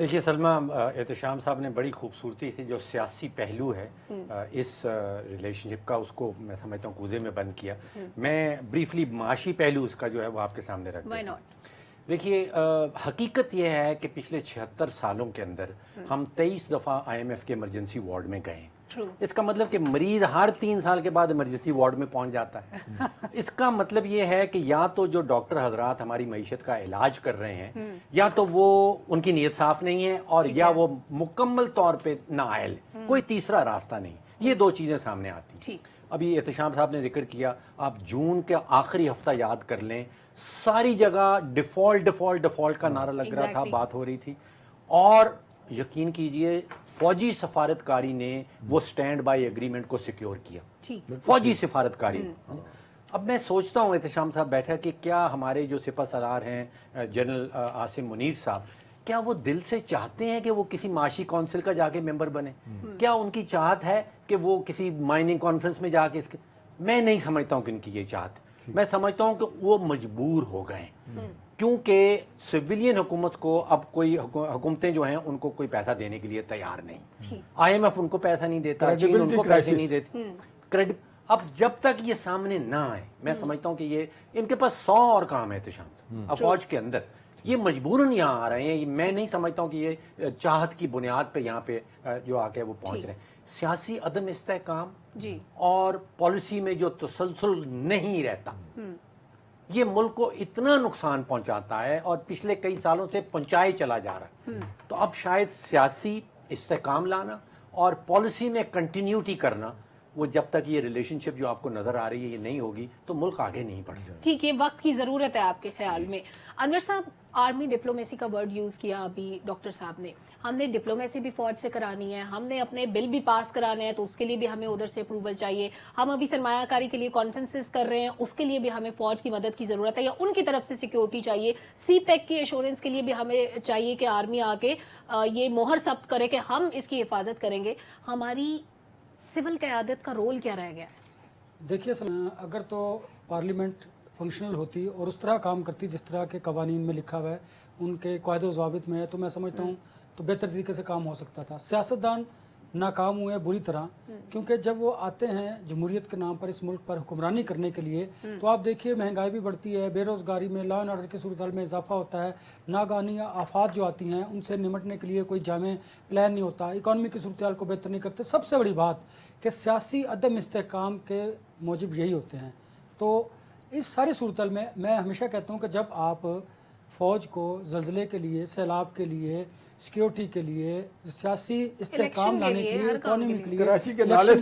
دیکھیے سلمہ، احتشام صاحب نے بڑی خوبصورتی سے جو سیاسی پہلو ہے اس ریلیشن شپ کا، اس کو میں سمجھتا ہوں کوزے میں بند کیا. میں بریفلی معاشی پہلو اس کا جو ہے وہ آپ کے سامنے رکھ دیتا ہوں. دیکھیے حقیقت یہ ہے کہ پچھلے 76 سالوں کے اندر ہم 23 دفعہ IMF کے ایمرجنسی وارڈ میں گئے. اس کا مطلب کہ مریض ہر 3 سال کے بعد ایمرجنسی وارڈ میں پہنچ جاتا ہے. اس کا مطلب یہ ہے کہ یا تو جو ڈاکٹر حضرات ہماری معیشت کا علاج کر رہے ہیں یا تو وہ ان کی نیت صاف نہیں ہے اور یا وہ مکمل طور پہ نااہل. کوئی تیسرا راستہ نہیں. یہ 2 چیزیں سامنے آتی ہیں. ابھی احتشام صاحب نے ذکر کیا، آپ جون کے آخری ہفتہ یاد کر لیں، ساری جگہ ڈیفالٹ کا نعرہ لگ رہا تھا، بات ہو رہی تھی. اور یقین کیجئے فوجی سفارتکاری نے وہ سٹینڈ بائی ایگریمنٹ کو سیکیور کیا. فوجی سفارتکاری. اب میں سوچتا ہوں احتشام صاحب بیٹھا کہ کیا ہمارے جو سپہ سالار ہیں جنرل عاصم منیر صاحب، کیا وہ دل سے چاہتے ہیں کہ وہ کسی معاشی کونسل کا جا کے ممبر بنے؟ کیا ان کی چاہت ہے کہ وہ کسی مائننگ کانفرنس میں جا کے میں نہیں سمجھتا ہوں کہ ان کی یہ چاہت. میں سمجھتا ہوں کہ وہ مجبور ہو گئے کیونکہ سویلین حکومت کو اب کوئی حکومتیں جو ہیں ان کو کوئی پیسہ دینے کے لیے تیار نہیں. IMF ان کو پیسہ نہیں دیتا، چین ان کو پیسے نہیں دیتی. اب جب تک یہ سامنے نہ آئے، میں سمجھتا ہوں کہ یہ ان کے پاس 100 اور کام ہے احتشام افواج کے اندر. یہ مجبوراً یہاں آ رہے ہیں. میں نہیں سمجھتا ہوں کہ یہ چاہت کی بنیاد پہ یہاں پہ جو آ کے وہ پہنچ رہے ہیں. سیاسی عدم استحکام اور پالیسی میں جو تسلسل نہیں رہتا، یہ ملک کو اتنا نقصان پہنچاتا ہے اور پچھلے کئی سالوں سے پہنچائے چلا جا رہا ہے. تو اب شاید سیاسی استحکام لانا اور پالیسی میں کنٹینیوٹی کرنا، وہ جب تک یہ ریلیشن شپ جو آپ کو نظر آ رہی ہے یہ نہیں ہوگی تو ملک آگے نہیں بڑھ سکتا. ٹھیک ہے، وقت کی ضرورت ہے آپ کے خیال میں. انور صاحب، آرمی ڈپلومیسی کا ورڈ یوز کیا ابھی ڈاکٹر صاحب نے. ہم نے ڈپلومیسی بھی فوج سے کرانی ہے، ہم نے اپنے بل بھی پاس کرانے ہیں تو اس کے لیے بھی ہمیں ادھر سے اپروول چاہیے. ہم ابھی سرمایہ کاری کے لیے کانفرنسز کر رہے ہیں، اس کے لیے بھی ہمیں فوج کی مدد کی ضرورت ہے یا ان کی طرف سے سیکیورٹی چاہیے. سی پیک کی ایشورنس کے لیے بھی ہمیں چاہیے کہ آرمی آ کے یہ مہر ثبت کرے کہ ہم اس کی حفاظت کریں گے. ہماری سول قیادت کا رول کیا رہ گیا ہے؟ دیکھیے اگر تو پارلیمنٹ فنکشنل ہوتی اور اس طرح کام کرتی جس طرح کے قوانین میں لکھا ہوا ہے، ان کے قواعد و ضوابط میں ہے، تو میں سمجھتا ہوں تو بہتر طریقے سے کام ہو سکتا تھا. سیاستدان ناکام ہوئے بری طرح، کیونکہ جب وہ آتے ہیں جمہوریت کے نام پر اس ملک پر حکمرانی کرنے کے لیے تو آپ دیکھیے مہنگائی بھی بڑھتی ہے، بے روزگاری میں، لا اینڈ آرڈر کی صورتحال میں اضافہ ہوتا ہے، ناگہانی آفات جو آتی ہیں ان سے نمٹنے کے لیے کوئی جامع پلان نہیں ہوتا، اکانومی کی صورتحال کو بہتر نہیں کرتے. سب سے بڑی بات کہ سیاسی عدم استحکام کے موجب یہی ہوتے ہیں. تو اس ساری صورتحال میں میں ہمیشہ کہتا ہوں کہ جب آپ فوج کو زلزلے کے لیے، سیلاب کے لیے، سیکیورٹی کے لیے، سیاسی استحکام لانے کے لیے، اکانومی کے لیے، کراچی کے نالے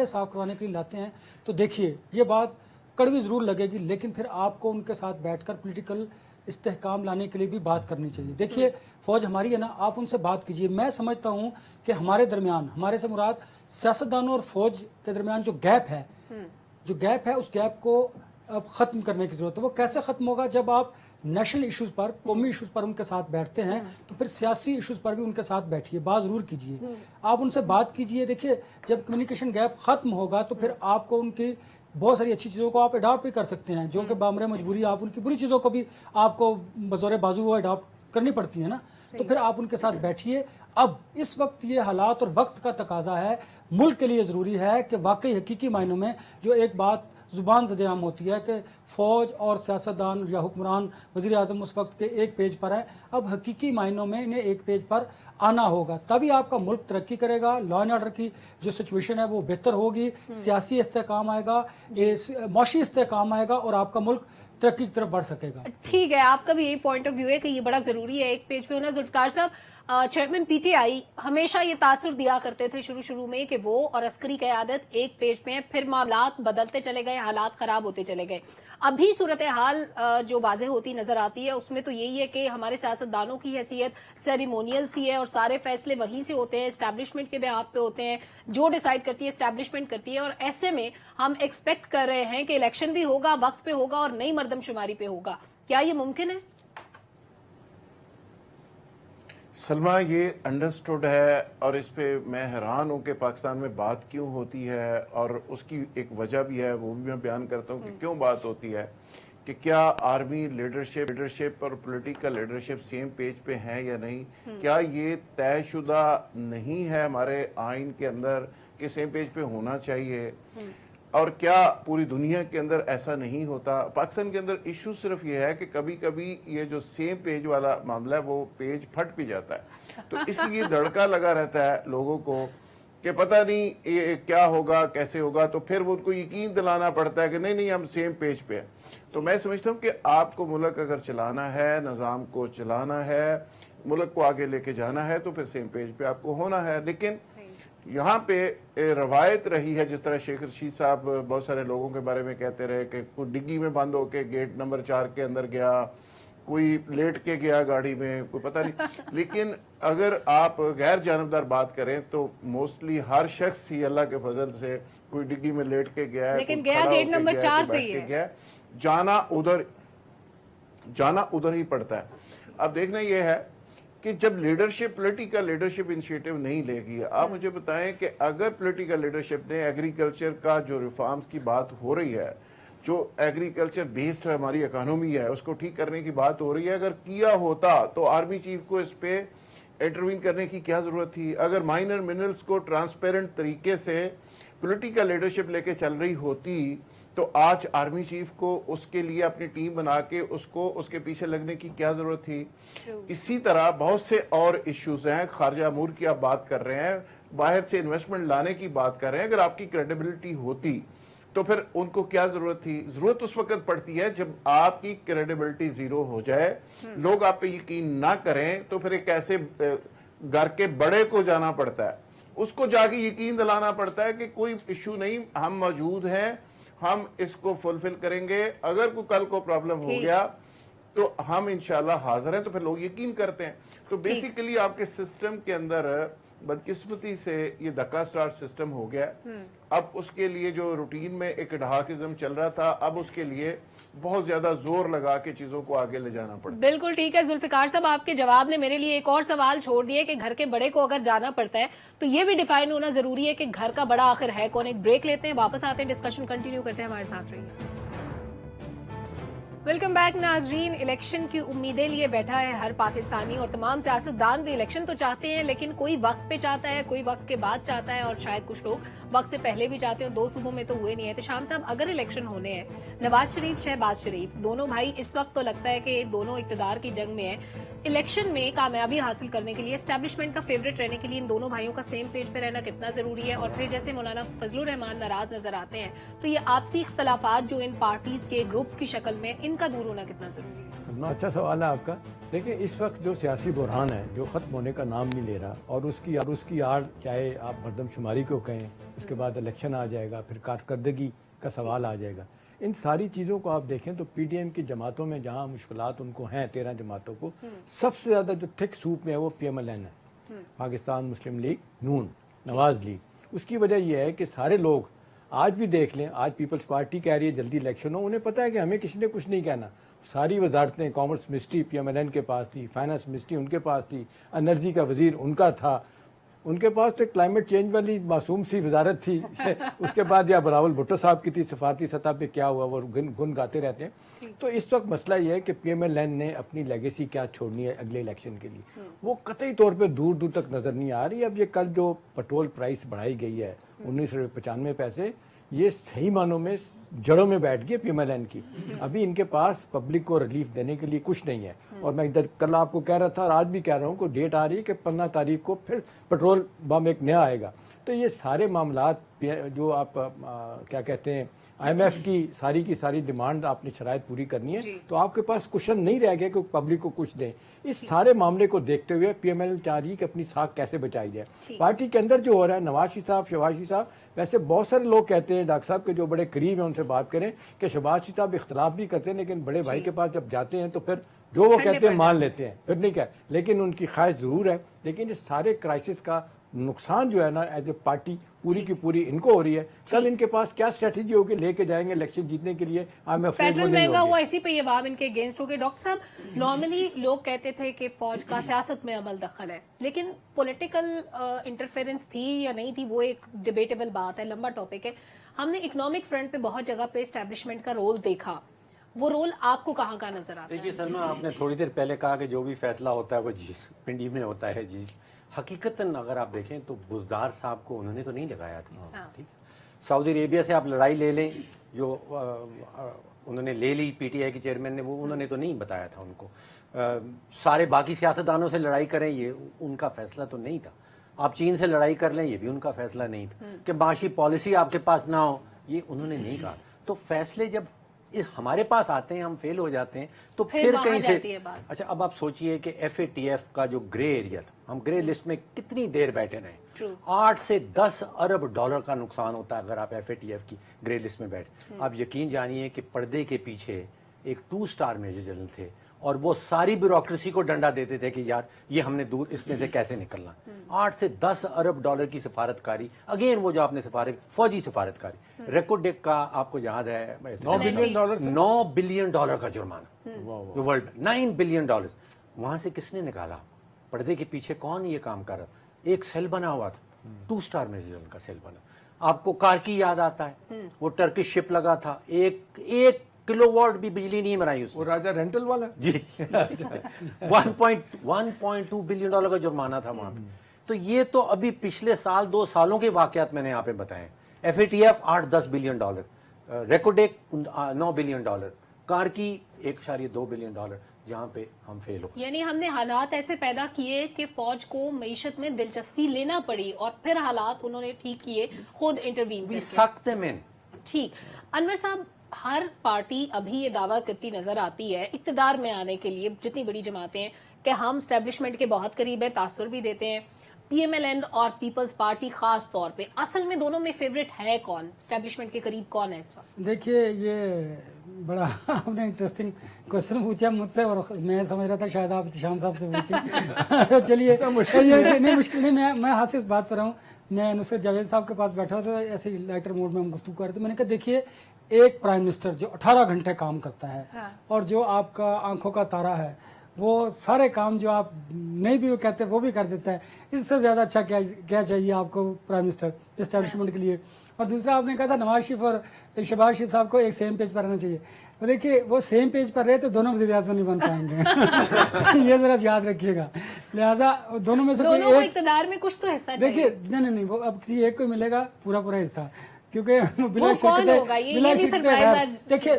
صاف کروانے کے لیے لاتے ہیں، تو دیکھیے یہ بات کڑوی ضرور لگے گی، لیکن پھر آپ کو ان کے ساتھ بیٹھ کر پولیٹیکل استحکام لانے کے لیے بھی بات کرنی چاہیے. دیکھیے فوج ہماری ہے نا، آپ ان سے بات کیجیے. میں سمجھتا ہوں کہ ہمارے درمیان، ہمارے سے مراد سیاستدانوں اور فوج کے درمیان جو گیپ ہے اس گیپ کو اب ختم کرنے کی ضرورت ہے. وہ کیسے ختم ہوگا؟ جب آپ نیشنل ایشوز پر، قومی ایشوز پر ان کے ساتھ بیٹھتے ہیں تو پھر سیاسی ایشوز پر بھی ان کے ساتھ بیٹھیے، بات ضرور کیجیے، آپ ان سے بات کیجیے. دیکھیے جب کمیونیکیشن گیپ ختم ہوگا تو پھر آپ کو ان کی بہت ساری اچھی چیزوں کو آپ اڈاپٹ بھی کر سکتے ہیں، جو کہ بامر مجبوری آپ ان کی بری چیزوں کو بھی آپ کو بزور بازو وہ اڈاپٹ کرنی پڑتی ہے نا. تو پھر آپ ان کے ساتھ بیٹھیے. اب اس وقت یہ حالات اور وقت کا تقاضا ہے، ملک کے لیے ضروری ہے کہ واقعی حقیقی معنوں میں جو ایک بات زبان زد عام ہوتی ہے کہ فوج اور سیاستدان یا حکمران وزیر اعظم اس وقت کے ایک پیج پر ہے، اب حقیقی معنوں میں انہیں ایک پیج پر آنا ہوگا، تبھی آپ کا ملک ترقی کرے گا، لا اینڈ آرڈر کی جو سچویشن ہے وہ بہتر ہوگی، سیاسی استحکام آئے گا، معاشی استحکام آئے گا اور آپ کا ملک ترقی کی طرف بڑھ سکے گا. ٹھیک ہے، آپ کا بھی یہی پوائنٹ آف ویو ہے کہ یہ بڑا ضروری ہے ایک پیج پہ ہونا. ذوالفقار صاحب، چیئرمین پی ٹی آئی ہمیشہ یہ تاثر دیا کرتے تھے شروع میں کہ وہ اور عسکری قیادت ایک پیج پہ ہیں، پھر معاملات بدلتے چلے گئے، حالات خراب ہوتے چلے گئے. ابھی صورتحال جو واضح ہوتی نظر آتی ہے اس میں تو یہی ہے کہ ہمارے سیاستدانوں کی حیثیت سیریمونیل سی ہے اور سارے فیصلے وہیں سے ہوتے ہیں، اسٹیبلشمنٹ کے بہاف پہ ہوتے ہیں، جو ڈیسائیڈ کرتی ہے اسٹیبلشمنٹ کرتی ہے. اور ایسے میں ہم ایکسپیکٹ کر رہے ہیں کہ الیکشن بھی ہوگا، وقت پہ ہوگا اور نئی مردم شماری پہ ہوگا. کیا یہ ممکن ہے؟ سلمہ، یہ انڈرسٹوڈ ہے اور اس پہ میں حیران ہوں کہ پاکستان میں بات کیوں ہوتی ہے، اور اس کی ایک وجہ بھی ہے، وہ بھی میں بیان کرتا ہوں کہ کیوں بات ہوتی ہے. کہ کیا آرمی لیڈرشپ اور پولیٹیکل لیڈرشپ سیم پیج پہ ہیں یا نہیں. کیا یہ طے شدہ نہیں ہے ہمارے آئین کے اندر کہ سیم پیج پہ ہونا چاہیے؟ اور کیا پوری دنیا کے اندر ایسا نہیں ہوتا؟ پاکستان کے اندر ایشو صرف یہ ہے کہ کبھی کبھی یہ جو سیم پیج والا معاملہ ہے وہ پیج پھٹ بھی جاتا ہے، تو اس لیے دھڑکا لگا رہتا ہے لوگوں کو کہ پتہ نہیں یہ کیا ہوگا، کیسے ہوگا، تو پھر وہ ان کو یقین دلانا پڑتا ہے کہ نہیں ہم سیم پیج پہ ہیں. تو میں سمجھتا ہوں کہ آپ کو ملک اگر چلانا ہے، نظام کو چلانا ہے، ملک کو آگے لے کے جانا ہے، تو پھر سیم پیج پہ آپ کو ہونا ہے. لیکن یہاں پہ روایت رہی ہے، جس طرح شیخ رشید صاحب بہت سارے لوگوں کے بارے میں کہتے رہے کہ کوئی ڈگی میں بند ہو کے گیٹ نمبر 4 کے اندر گیا، کوئی لیٹ کے گیا گاڑی میں، کوئی پتہ نہیں. لیکن اگر آپ غیر جانبدار بات کریں تو موسٹلی ہر شخص ہی اللہ کے فضل سے کوئی ڈگی میں لیٹ کے گیا ہے، لیکن گیا گیٹ نمبر 4 پہ ہی ہے. جانا ادھر ہی پڑتا ہے. اب دیکھنا یہ ہے کہ جب لیڈرشپ پولیٹیکل لیڈرشپ انیشیٹو نہیں لے گی، آپ مجھے بتائیں کہ اگر پولیٹیکل لیڈرشپ نے ایگریکلچر کا جو ریفارمز کی بات ہو رہی ہے، جو ایگریکلچر بیسڈ ہماری اکانومی ہے اس کو ٹھیک کرنے کی بات ہو رہی ہے، اگر کیا ہوتا تو آرمی چیف کو اس پہ انٹروین کرنے کی کیا ضرورت تھی؟ اگر مائنر منرلز کو ٹرانسپیرنٹ طریقے سے پولیٹیکل لیڈرشپ لے کے چل رہی ہوتی تو آج آرمی چیف کو اس کے لیے اپنی ٹیم بنا کے اس کے پیچھے لگنے کی کیا ضرورت تھی؟ اسی طرح بہت سے اور ایشوز ہیں. خارجہ امور کی آپ بات کر رہے ہیں، باہر سے انویسٹمنٹ لانے کی بات کر رہے ہیں. اگر آپ کی کریڈیبلٹی ہوتی تو پھر ان کو کیا ضرورت تھی؟ ضرورت اس وقت پڑتی ہے جب آپ کی کریڈیبلٹی زیرو ہو جائے، لوگ آپ پہ یقین نہ کریں، تو پھر ایک ایسے گھر کے بڑے کو جانا پڑتا ہے، اس کو جا کے یقین دلانا پڑتا ہے کہ کوئی ایشو نہیں، ہم موجود ہیں، ہم اس کو فلفل کریں گے. اگر کوئی کل کو پرابلم ہو گیا تو ہم انشاءاللہ حاضر ہیں، تو پھر لوگ یقین کرتے ہیں. تو بیسیکلی آپ کے سسٹم کے اندر بدقسمتی سے یہ دھکا سٹارٹ سسٹم ہو گیا. اب اس کے لیے جو روٹین میں ایک ڈھاکزم چل رہا تھا، اب اس کے لیے بہت زیادہ زور لگا کے چیزوں کو آگے لے جانا پڑتا ہے. بالکل ٹھیک ہے. ذوالفقار صاحب، آپ کے جواب نے میرے لیے ایک اور سوال چھوڑ دیا کہ گھر کے بڑے کو اگر جانا پڑتا ہے تو یہ بھی ڈیفائن ہونا ضروری ہے کہ گھر کا بڑا آخر ہے کون. ایک بریک لیتے ہیں، واپس آتے ہیں، ڈسکشن کنٹینیو کرتے ہیں. ہمارے ساتھ رہیے. ویلکم بیک ناظرین. الیکشن کی امیدیں لیے بیٹھا ہے ہر پاکستانی، اور تمام سیاستدان بھی الیکشن تو چاہتے ہیں، لیکن کوئی وقت پہ چاہتا ہے، کوئی وقت کے بعد چاہتا ہے، اور شاید کچھ لوگ وقت سے پہلے بھی چاہتے ہیں. 2 صوبوں میں تو ہوئے نہیں ہے. تو شام صاحب، اگر الیکشن ہونے ہیں، نواز شریف شہباز شریف دونوں بھائی اس وقت تو لگتا ہے کہ دونوں اقتدار کی جنگ میں ہیں. الیکشن میں کامیابی حاصل کرنے کے لیے، اسٹیبلشمنٹ کا فیوریٹ رہنے کے لیے ان دونوں بھائیوں کا سیم پیج پہ رہنا کتنا ضروری ہے؟ اور پھر جیسے مولانا فضل الرحمان ناراض نظر آتے ہیں، تو یہ آپسی اختلافات جو ان پارٹیز کے گروپس کی شکل میں، ان کا دور ہونا کتنا ضروری ہے؟ اچھا سوال ہے آپ کا. دیکھیں، اس وقت جو سیاسی بحران ہے جو ختم ہونے کا نام نہیں لے رہا، اور اس کی آڑ چاہے آپ مردم شماری کو کہیں، اس کے بعد الیکشن آ جائے گا، پھر کارکردگی کا سوال آ جائے گا. ان ساری چیزوں کو آپ دیکھیں تو پی ڈی ایم کی جماعتوں میں جہاں مشکلات ان کو ہیں، 13 جماعتوں کو، سب سے زیادہ جو تھک سوپ میں ہے وہ پی ایم ایل این ہے، پاکستان مسلم لیگ نون، نواز لیگ. اس کی وجہ یہ ہے کہ سارے لوگ آج بھی دیکھ لیں، آج پیپلز پارٹی کہہ رہی ہے جلدی الیکشن ہو، انہیں پتہ ہے کہ ہمیں کسی نے کچھ نہیں کہنا. ساری وزارتیں، commerce ministry P M L N کے پاس تھی، فائنانس منسٹری ان کے پاس تھی، انرجی کا وزیر ان کا تھا، ان کے پاس تو کلائمیٹ چینج والی معصوم سی وزارت تھی. اس کے بعد یا بلاول بھٹو صاحب کی تھی، سفارتی سطح پہ کیا ہوا وہ گن گاتے رہتے ہیں. تو اس وقت مسئلہ یہ ہے کہ پی ایم ایل این نے اپنی لیگیسی کیا چھوڑنی ہے اگلے الیکشن کے لیے، وہ قطعی طور پہ دور دور تک نظر نہیں آ رہی. اب یہ کل جو پٹرول پرائس بڑھائی گئی ہے 1995 پیسے، یہ صحیح معنوں میں جڑوں میں بیٹھ گئی پی ایم ایل این کی. ابھی ان کے پاس پبلک کو ریلیف دینے کے لیے کچھ نہیں ہے. اور میں ادھر کل آپ کو کہہ رہا تھا اور آج بھی کہہ رہا ہوں کہ ڈیٹ آ رہی ہے کہ 15 تاریخ کو پھر پٹرول بم ایک نیا آئے گا. تو یہ سارے معاملات جو آپ کیا کہتے ہیں، آئی ایم ایف کی ساری ڈیمانڈ آپ نے شرائط پوری کرنی ہے، تو آپ کے پاس کوشچن نہیں رہ گیا کہ پبلک کو کچھ دیں. اس سارے معاملے کو دیکھتے ہوئے پی ایم ایل چاہ رہی کہ اپنی ساکھ کیسے بچائی جائے. پارٹی کے اندر جو ہو رہا ہے، نواز شریف صاحب، شہباز شریف صاحب، ویسے بہت سارے لوگ کہتے ہیں، ڈاکٹر صاحب کے جو بڑے قریب ہیں ان سے بات کریں کہ شہباز شریف صاحب اختلاف بھی کرتے ہیں، لیکن بڑے بھائی کے پاس جب جاتے ہیں تو پھر جو وہ کہتے ہیں مان لیتے ہیں، پھر نہیں کہتے. لیکن ان کی خواہش ضرور ہے. لیکن اس سارے کرائسس کا نقصان جو ہے نا ایز اے پارٹی پوری کی پوری ان کو ہو رہی ہے. کل ان کے پاس کیا اسٹریٹجی ہوگی لے کے جائیں گے الیکشن جیتنے کے لیے؟ پیٹرول مہنگا ہوا، اسی پہ یہ عوام ان کے اگینسٹ ہو گئے. ڈاکٹر صاحب، نارملی لوگ کہتے تھے کہ فوج کا سیاست میں عمل دخل ہے، لیکن پولیٹیکل انٹرفیرنس تھی یا نہیں تھی وہ ایک ڈیبیٹیبل بات ہے، لمبا ٹاپک ہے. ہم نے اکنامک فرنٹ پہ بہت جگہ پہ اسٹیبلشمنٹ کا رول دیکھا. وہ رول آپ کو کہاں کا نظر آتا ہے؟ دیکھیے سلما، آپ نے تھوڑی دیر پہلے کہا کہ جو بھی فیصلہ ہوتا ہے وہ پنڈی میں ہوتا ہے. جی حقیقتاً اگر آپ دیکھیں تو بزدار صاحب کو انہوں نے تو نہیں لگایا تھا. ٹھیک، سعودی عربیہ سے آپ لڑائی لے لیں، جو انہوں نے لے لی پی ٹی آئی کے چیئرمین نے، وہ انہوں نے تو نہیں بتایا تھا ان کو. سارے باقی سیاستدانوں سے لڑائی کریں، یہ ان کا فیصلہ تو نہیں تھا. آپ چین سے لڑائی کر لیں، یہ بھی ان کا فیصلہ نہیں تھا. کہ معاشی پالیسی آپ کے پاس نہ ہو، یہ انہوں نے نہیں کہا. تو فیصلے جب ہمارے پاس آتے ہیں، ہم فیل ہو جاتے ہیں، تو پھر کہیں سے. اچھا اب آپ سوچئے کہ ایف اے ٹی ایف کا جو گرے ایریا تھا، ہم گرے لسٹ میں کتنی دیر بیٹھے رہے. 8 سے 10 ارب ڈالر کا نقصان ہوتا ہے اگر آپ ایف اے ٹی ایف کی گرے لسٹ میں بیٹھے. آپ یقین جانیے کہ پردے کے پیچھے ایک 2 اسٹار میجر جنرل تھے، اور وہ ساری بیوروکریسی کو ڈنڈا دیتے تھے کہ یار یہ ہم نے دور اس میں سے کیسے نکلنا. 8 سے 10 ارب ڈالر کی سفارتکاری، اگین وہ جو آپ نے فوجی سفارتکاری. ریکوڈیک کا آپ کو یاد ہے 9 بلین ڈالر کا جرمانہ ورلڈ میں، 9 بلین ڈالر. وہاں سے کس نے نکالا؟ پردے کے پیچھے کون یہ کام کر رہا؟ ایک سیل بنا ہوا تھا، 2 اسٹار میجر جنرل کا سیل بنا. آپ کو کارکی یاد آتا ہے، وہ ٹرکش شپ لگا تھا، ایک کلو واٹ بھی بجلی نہیں بنائی اس وہ راجا رینٹل والا. جی 1.2 بلین ڈالر کا جرمانہ تھا وہاں پہ. تو یہ تو ابھی پچھلے سال 2 سالوں کے واقعات میں نے یہاں پہ بتائے. F A T F 8-10 billion dollar, Reko Diq 9 billion dollar, Karkey 1.2 billion dollar, جہاں پہ ہم فیل ہو. یعنی ہم نے حالات ایسے پیدا کیے کہ فوج کو معیشت میں دلچسپی لینا پڑی، اور پھر حالات انہوں نے ٹھیک کیے، خود انٹروین. سخت میں ٹھیک. انور صاحب، ہر پارٹی ابھی یہ دعویٰ کرتی نظر آتی ہے اقتدار میں آنے کے لیے، جتنی بڑی جماعتیں ہیں، کہ ہم اسٹیبلشمنٹ کے بہت قریب ہے، تاثر بھی دیتے ہیں. پی ایم ایل این اور پیپلز پارٹی خاص طور پہ، اصل میں دونوں میں فیوریٹ ہے کون؟ اسٹیبلشمنٹ کے قریب کون ہے اس وقت؟ دیکھیے یہ بڑا آپ نے انٹرسٹنگ کوشچن پوچھا مجھ سے، اور میں سمجھ رہا تھا شاید آپ شام صاحب سے پوچھیں. چلیے نہیں مشکل نہیں، میں ہاتھ سے اس بات پر رہا ہوں. میں نصرت جاوید صاحب کے پاس بیٹھا تھا، ایسے ہی لائٹر موڈ میں ہم گفتگو کر رہے تھے. میں نے کہا دیکھیے ایک پرائم منسٹر جو 18 گھنٹے کام کرتا ہے، اور جو آپ کا آنکھوں کا تارا ہے، وہ سارے کام جو آپ نہیں بھی کہتے وہ بھی کر دیتا ہے. اس سے زیادہ اچھا کیا چاہیے آپ کو پرائم منسٹر اسٹیبلشمنٹ کے لیے؟ اور دوسرا آپ نے کہا تھا نواز شریف اور شہباز شریف صاحب کو ایک سیم پیج پر رہنا چاہیے. دیکھیے وہ سیم پیج پر رہے تو دونوں وزیر اعظم نہیں بن پائیں گے. یہ ذرا یاد رکھیے گا. لہٰذا دونوں میں سے کوئی ایک اقتدار میں کچھ تو حصہ دیکھیے. نہیں وہ اب کسی ایک کو ملے گا پورا حصہ، کیونکہ دیکھیے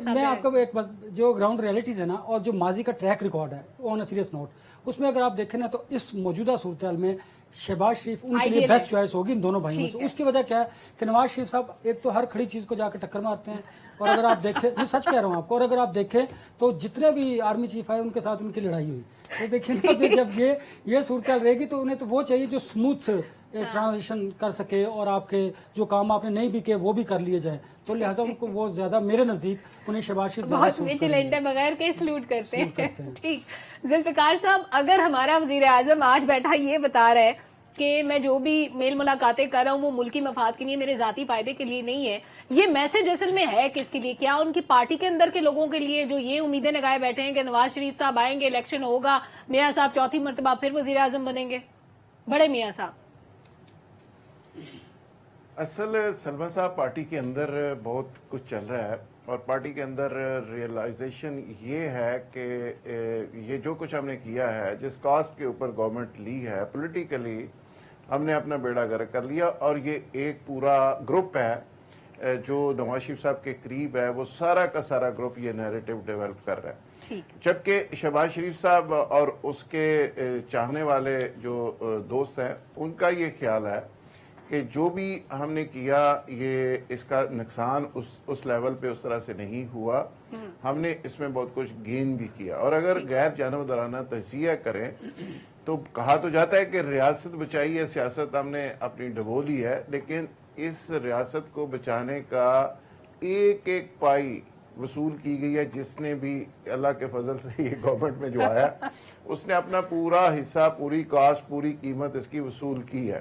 میں آپ کو ایک بات، جو گراؤنڈ ریئلٹیز ہے نا، اور جو ماضی کا ٹریک ریکارڈ ہے آن اے سیریس نوٹ، اس میں اگر آپ دیکھیں نا تو اس موجودہ صورتحال میں شہباز شریف ان کے لیے بیسٹ چوائس ہوگی ان دونوں بھائیوں سے. اس کی وجہ کیا ہے کہ نواز شریف صاحب ایک تو ہر کھڑی چیز کو جا کے ٹکر مارتے ہیں، اور اگر آپ دیکھیں، میں سچ کہہ رہا ہوں آپ کو، اور اگر آپ دیکھیں تو جتنے بھی آرمی چیف آئے ان کے ساتھ ان کی لڑائی ہوئی. تو دیکھیں جب یہ صورتحال رہے گی تو انہیں تو وہ چاہیے جو اسموتھ ٹرانزیشن کر سکے، اور آپ کے جو کام آپ نے نہیں بھی کیے وہ بھی کر لیے جائیں. تو لہٰذا ان کو وہ زیادہ، میرے نزدیک انہیں شہباز شریف بہت ویجیلنٹ ہے، بغیر کے سلوٹ کرتے ہیں. ٹھیک. ذوالفقار صاحب، اگر ہمارا وزیر اعظم آج بیٹھا یہ بتا رہا ہے کہ میں جو بھی میل ملاقاتیں کر رہا ہوں وہ ملکی مفاد کے لیے، میرے ذاتی فائدے کے لیے نہیں ہے، یہ میسج اصل میں ہے کس کے لیے؟ کیا ان کی پارٹی کے اندر کے لوگوں کے لیے جو یہ امیدیں لگائے بیٹھے ہیں کہ نواز شریف صاحب آئیں گے، الیکشن ہوگا، میاں صاحب چوتھی مرتبہ پھر وزیر اعظم بنیں گے؟ بڑے میاں صاحب، اصل سلما صاحب پارٹی کے اندر بہت کچھ چل رہا ہے، اور پارٹی کے اندر ریئلائزیشن یہ ہے کہ یہ جو کچھ ہم نے کیا ہے، جس کاسٹ کے اوپر گورنمنٹ لی ہے، پولیٹیکلی ہم نے اپنا بیڑا غرق کر لیا. اور یہ ایک پورا گروپ ہے جو نواز شریف صاحب کے قریب ہے، وہ سارا کا سارا گروپ یہ نیریٹو ڈیولپ کر رہا ہے. جبکہ شہباز شریف صاحب اور اس کے چاہنے والے جو دوست ہیں، ان کا یہ خیال ہے کہ جو بھی ہم نے کیا یہ اس کا نقصان اس لیول پہ اس طرح سے نہیں ہوا، ہم نے اس میں بہت کچھ گین بھی کیا. اور اگر غیر جانبدارانہ تجزیہ کریں تو کہا تو جاتا ہے کہ ریاست بچائی ہے، سیاست ہم نے اپنی ڈبو لی ہے، لیکن اس ریاست کو بچانے کا ایک پائی وصول کی گئی ہے. جس نے بھی اللہ کے فضل سے یہ گورنمنٹ میں جو آیا، اس نے اپنا پورا حصہ، پوری کاسٹ، پوری قیمت اس کی وصول کی ہے.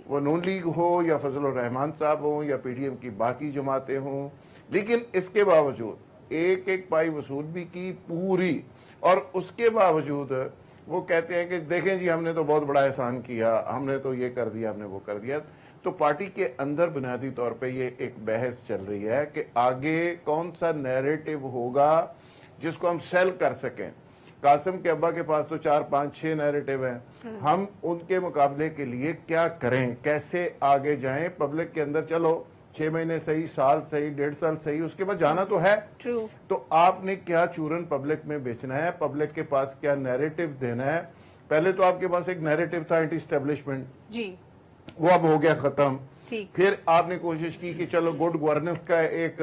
وہ نون لیگ ہو یا فضل الرحمان صاحب ہوں یا پی ڈی ایم کی باقی جماعتیں ہوں، لیکن اس کے باوجود ایک پائی وصول بھی کی پوری. اور اس کے باوجود وہ کہتے ہیں کہ دیکھیں جی ہم نے تو بہت بڑا احسان کیا، ہم نے تو یہ کر دیا، ہم نے وہ کر دیا. تو پارٹی کے اندر بنیادی طور پہ یہ ایک بحث چل رہی ہے کہ آگے کون سا نیریٹو ہوگا جس کو ہم سیل کر سکیں. قاسم کے ابا کے پاس تو 4 5 6 نیریٹو ہیں, ہم ان کے مقابلے کے لیے کیا کریں, کیسے آگے جائیں پبلک کے اندر. چلو 6 مہینے صحیح, سال صحیح, 1.5 سال صحیح, اس کے بعد جانا تو ہے. تو آپ نے کیا چورن پبلک میں بیچنا ہے, پبلک کے پاس کیا نیریٹو دینا ہے. پہلے تو آپ کے پاس ایک نیریٹو تھا اینٹی اسٹیبلشمنٹ, جی وہ اب ہو گیا ختم. پھر آپ نے کوشش کی کہ چلو گڈ گورننس کا ایک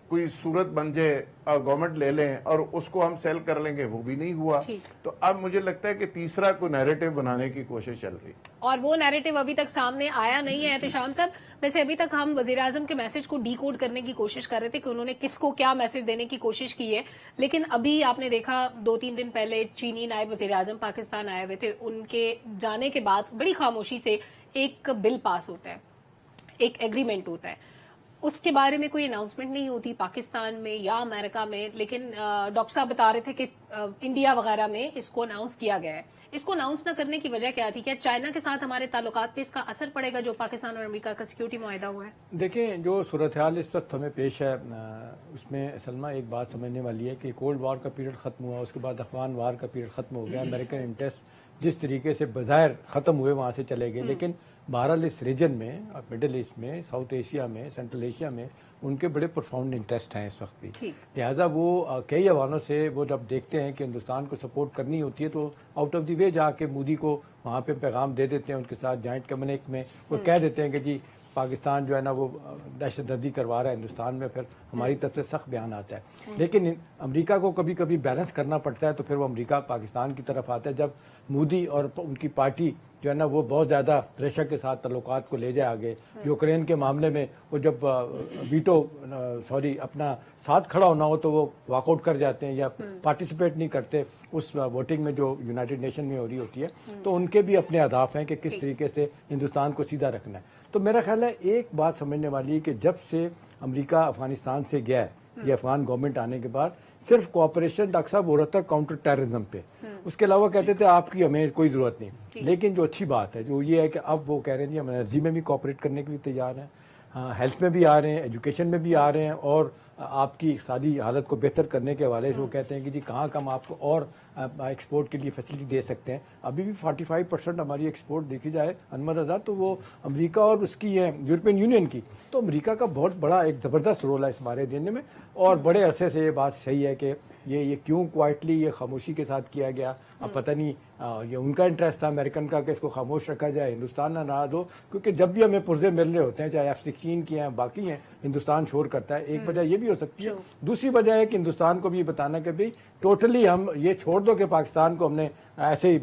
کوئی صورت بن جائے اور گورنمنٹ لے لیں اور اس کو ہم سیل کر لیں گے, وہ بھی نہیں ہوا. تو اب مجھے لگتا ہے کہ تیسرا کوئی نیریٹو بنانے کی کوشش چل رہی, اور وہ نیریٹو ابھی تک سامنے آیا نہیں ہے. احتشام صاحب, ویسے ابھی تک ہم وزیر اعظم کے میسج کو ڈی کوڈ کرنے کی کوشش کر رہے تھے کہ انہوں نے کس کو کیا میسج دینے کی کوشش کی ہے, لیکن ابھی آپ نے دیکھا 2-3 دن پہلے چینی نائب وزیر اعظم پاکستان آئے ہوئے تھے, ان کے جانے کے بعد بڑی خاموشی سے ایک بل پاس ہوتا ہے, ایک ایگریمنٹ ہوتا ہے, اس کے بارے میں کوئی اناؤنسمنٹ نہیں ہوتی پاکستان میں یا امریکہ میں, لیکن ڈاکٹر صاحب بتا رہے تھے کہ انڈیا وغیرہ میں اس کو اناؤنس کیا گیا ہے. اس کو اناؤنس نہ کرنے کی وجہ کیا تھی؟ کیا چائنا کے ساتھ ہمارے تعلقات پہ اس کا اثر پڑے گا جو پاکستان اور امریکہ کا سیکیورٹی معاہدہ ہوا ہے؟ دیکھیں جو صورتحال اس وقت ہمیں پیش ہے اس میں سلمہ ایک بات سمجھنے والی ہے کہ کولڈ وار کا پیریڈ ختم ہوا, اس کے بعد افغان وار کا پیریڈ ختم ہو گیا, امریکن انٹرسٹ جس طریقے سے بظاہر ختم ہوئے وہاں سے چلے گئے, لیکن بہرحال اس ریجن میں, مڈل ایسٹ میں, ساؤتھ ایشیا میں, سینٹرل ایشیا میں ان کے بڑے پرفاؤنڈ انٹرسٹ ہیں اس وقت بھی. لہٰذا وہ کئی حوالوں سے وہ جب دیکھتے ہیں کہ ہندوستان کو سپورٹ کرنی ہوتی ہے تو آؤٹ آف دی وے جا کے مودی کو وہاں پہ پیغام دے دیتے ہیں, ان کے ساتھ جوائنٹ کمیونیک میں وہ کہہ دیتے ہیں کہ جی پاکستان جو ہے نا وہ دہشت گردی کروا رہا ہے ہندوستان میں, پھر ہماری طرف سے سخت بیان آتا ہے. لیکن امریکہ کو کبھی کبھی بیلنس کرنا پڑتا ہے, تو پھر وہ امریکہ پاکستان کی طرف آتا ہے جب مودی اور ان کی پارٹی جو ہے نا وہ بہت زیادہ رشیا کے ساتھ تعلقات کو لے جائے آگے. یوکرین کے معاملے میں وہ جب اپنا ساتھ کھڑا ہونا ہو تو وہ واک آؤٹ کر جاتے ہیں یا پارٹیسپیٹ نہیں کرتے اس ووٹنگ میں جو یونائٹڈ نیشن میں ہو رہی ہوتی ہے. تو ان کے بھی اپنے اہداف ہیں کہ کس طریقے سے ہندوستان کو سیدھا رکھنا ہے. تو میرا خیال ہے ایک بات سمجھنے والی ہے کہ جب سے امریکہ افغانستان سے گیا ہے, یہ افغان گورنمنٹ آنے کے بعد صرف کوآپریشن ڈاکٹر صاحب ہو رہا تھا کاؤنٹر ٹیررزم پہ, اس کے علاوہ کہتے تھے آپ کی ہمیں کوئی ضرورت نہیں. لیکن جو اچھی بات ہے جو یہ ہے کہ اب وہ کہہ رہے ہیں ہم انرجی میں بھی کوآپریٹ کرنے کے لیے تیار ہیں, ہیلتھ میں بھی آ رہے ہیں, ایجوکیشن میں بھی آ رہے ہیں, اور آپ کی اقتصادی حالت کو بہتر کرنے کے حوالے سے وہ کہتے ہیں کہ جی کہاں ہم آپ کو اور ایکسپورٹ کے لیے فیسلٹی دے سکتے ہیں. ابھی بھی 45% ہماری ایکسپورٹ دیکھی جائے انور آزاد تو وہ امریکہ اور اس کی ہے یورپین یونین کی. تو امریکہ کا بہت بڑا ایک زبردست رول ہے اس بارے دینے میں, اور بڑے عرصے سے یہ بات صحیح ہے کہ یہ کیوں کوائٹلی یہ خاموشی کے ساتھ کیا گیا. اب پتہ نہیں یہ ان کا انٹرسٹ تھا امریکن کا کہ اس کو خاموش رکھا جائے, ہندوستان نہ ناراض ہو, کیونکہ جب بھی ہمیں پرزے مل رہے ہوتے ہیں چاہے F-16 کی ہیں باقی ہیں, ہندوستان شور کرتا ہے. ایک وجہ یہ بھی ہو سکتی ہے. دوسری وجہ ہے کہ ہندوستان کو بھی یہ بتانا کہ بھئی ٹوٹلی ہم یہ چھوڑ دو کہ پاکستان کو ہم نے ایسے ہی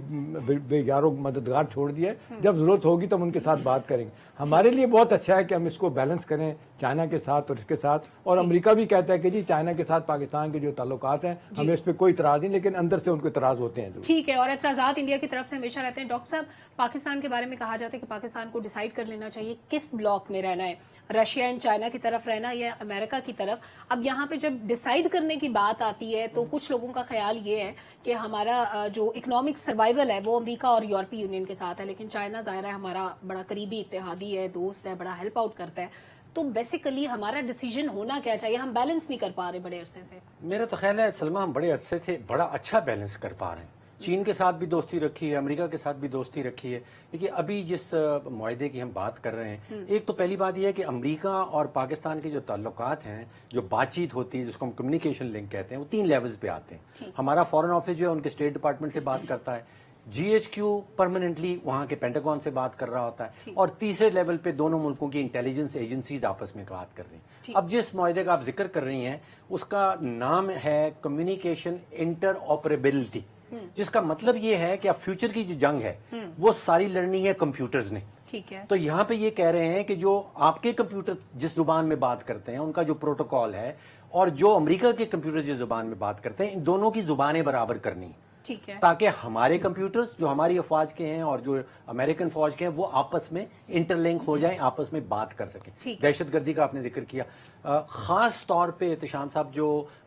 بے یارو مددگار چھوڑ دیا ہے, جب ضرورت ہوگی تو ہم ان کے ساتھ بات کریں گے. ہمارے لیے بہت اچھا ہے کہ ہم اس کو بیلنس کریں چائنا کے ساتھ اور اس کے ساتھ, اور امریکہ بھی کہتا ہے کہ جی چائنا کے ساتھ پاکستان کے جو تعلقات ہیں ہمیں اس پہ کوئی اعتراض نہیں, لیکن اندر سے ان کو اعتراض ہوتے ہیں. ٹھیک ہے, اور اعتراضات انڈیا کی طرف سے ہمیشہ رہتے ہیں. ڈاکٹر صاحب, پاکستان کے بارے میں کہا جاتا ہے کہ پاکستان کو ڈیسائیڈ کر لینا چاہیے کس بلاک میں رہنا ہے, رشیا اینڈ چائنا کی طرف رہنا یا امریکہ کی طرف. اب یہاں پہ جب ڈیسائیڈ کرنے کی بات آتی ہے تو کچھ لوگوں کا خیال یہ ہے کہ ہمارا جو اکنامک سروائیول ہے وہ امریکہ اور یورپی یونین کے ساتھ ہے, لیکن چائنا ظاہر ہے ہمارا بڑا قریبی اتحادی ہے, دوست ہے, بڑا ہیلپ آؤٹ کرتا ہے. تو بیسیکلی ہمارا ڈیسیجن ہونا کیا چاہیے؟ ہم بیلنس نہیں کر پا رہے بڑے عرصے سے. میرا تو خیال ہے سلمہ ہم بڑے عرصے سے بڑا اچھا بیلنس کر پا رہے ہیں. چین کے ساتھ بھی دوستی رکھی ہے, امریکہ کے ساتھ بھی دوستی رکھی ہے. دیکھیے ابھی جس معاہدے کی ہم بات کر رہے ہیں, ایک تو پہلی بات یہ ہے کہ امریکہ اور پاکستان کے جو تعلقات ہیں, جو بات چیت ہوتی ہے جس کو ہم کمیونیکیشن لنک کہتے ہیں, وہ 3 لیولز پہ آتے ہیں. ہمارا فارن آفس جو ہے ان کے اسٹیٹ ڈپارٹمنٹ سے بات کرتا ہے, GHQ پرماننٹلی وہاں کے پینٹاگون سے بات کر رہا ہوتا ہے, اور تیسرے لیول پہ دونوں ملکوں کی انٹیلیجنس ایجنسیز آپس میں بات کر رہی ہیں. اب جس معاہدے کا آپ ذکر کر رہی ہیں اس کا نام ہے کمیونیکیشن انٹر آپریبلٹی, جس کا مطلب یہ ہے کہ اب فیوچر کی جو جنگ ہے وہ ساری لڑنی ہے کمپیوٹرز نے. تو یہاں پہ یہ کہہ رہے ہیں کہ جو آپ کے کمپیوٹر جس زبان میں بات کرتے ہیں ان کا جو پروٹوکول ہے, اور جو امریکہ کے کمپیوٹر جس زبان میں بات کرتے ہیں, ان دونوں کی زبانیں برابر کرنی, تاکہ ہمارے کمپیوٹرز جو ہماری افواج کے ہیں اور جو امریکن فوج کے ہیں وہ آپس میں انٹر لنک ہو جائیں, آپس میں بات کر سکیں. دہشت گردی کا آپ نے ذکر کیا, خاص طور پہ احتشام صاحب جو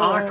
8